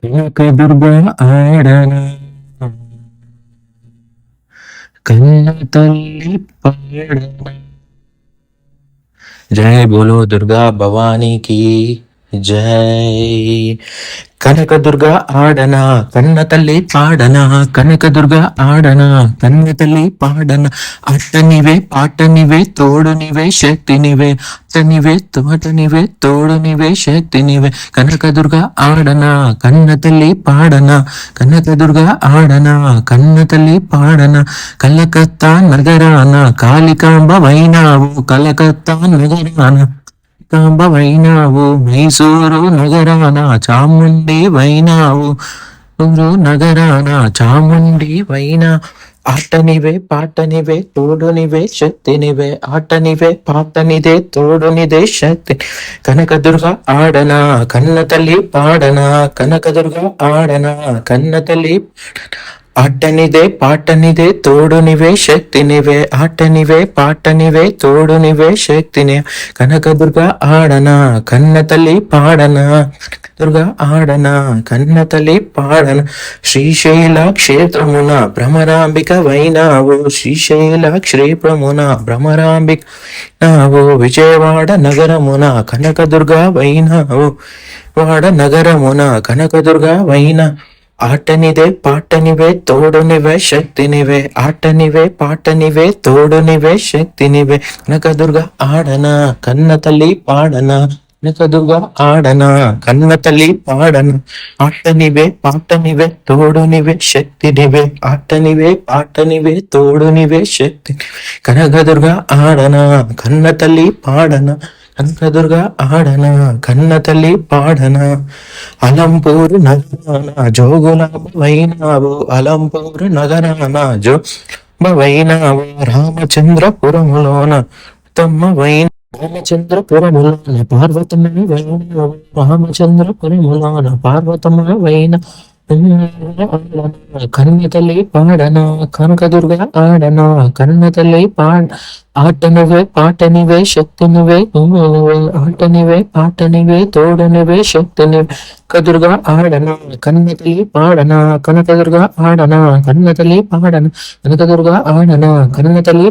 కనకదుర్గ ఆడన కన్న తల్లి పాడన. జై బోలో దుర్గా భవానీ की జై. కనకదుర్గ ఆడన కన్న తల్లి పాడన, కనకదుర్గ ఆడన కన్న తల్లి పాడన. అట్టనివే పాటనివే తోడునివే శక్తినివే, అట్టనివే తోటనివే తోడునివే శక్తినివే. కనకదుర్గ ఆడన కన్న తల్లి పాడన, కనకదుర్గ ఆడన కన్న తల్లి పాడన. కలకత్తా నగరాన కాళికాంబ వైనావు, కలకత్తా నగరాన కాంబ వైనావు. మైసూరు నగరాన చాముండి వైనావు, ఊరు నగరాన చాముండి వైనా. ఆటనివే పాటనివే తోడునివే శక్తినివే, ఆటనివే పాటనిదే తోడునిదే శక్తి. కనకదుర్గ ఆడన కన్న తల్లి పాడన, కనకదుర్గ ఆడన కన్న తల్లి ఆటనిదే పాటనిదే తోడునివే శక్తినివే, ఆటనివే పాటనివే తోడునివే శక్తిని. కనకదుర్గ ఆడన కన్న తల్లి పాడన, దుర్గ ఆడన కన్న తల్లి పాడన. శ్రీశైల క్షేత్రమున భ్రమరాంబిక వైనావు, శ్రీశైల క్షేత్రమున భ్రమరాంబిక నావు. విజయవాడ నగరమున కనకదుర్గ వైనావు, వాడ నగరమున కనకదుర్గ వైన. ఆటనిదే పాటనివే తోడునివే శక్తినివే, ఆటనివే పాటనివే తోడునివే శక్తినివే. కనకదుర్గ ఆడన కన్న తల్లి పాడన, కనకదుర్గ ఆడన కన్న తల్లి పాడన. ఆటనివే పాటనివే తోడునివే శక్తినివే, ఆటనివే పాటనివే తోడునివే శక్తి. కనకదుర్గ ఆడన కన్న తల్లి పాడన, కనకదుర్గ ఆడన కన్న తల్లి పాడన. అలంపూరు నగరాన జోగులాంబ వైనావు, అలంపూరు నగరాన జోగులాంబ వైనావు. రామచంద్రపురములోన తమ్మ వైన, రామచంద్రపురములోన పార్వతమ్మ వైనావు, రామచంద్రపురములోన పార్వతమ్మ వైన. కన్న తల్లి పాడన కనకదుర్గ ఆడన కన్న తల్లి పాడ. ఆటనివే పాటనివే శక్తినివే, ఆటనివే పాటనివే తోడనివే శక్తినివే. కదుర్గ ఆడన కన్న తల్లి పాడన, కనకదుర్గ ఆడన కన్న తల్లి పాడన, కనకదుర్గ ఆడన కన్న తల్లి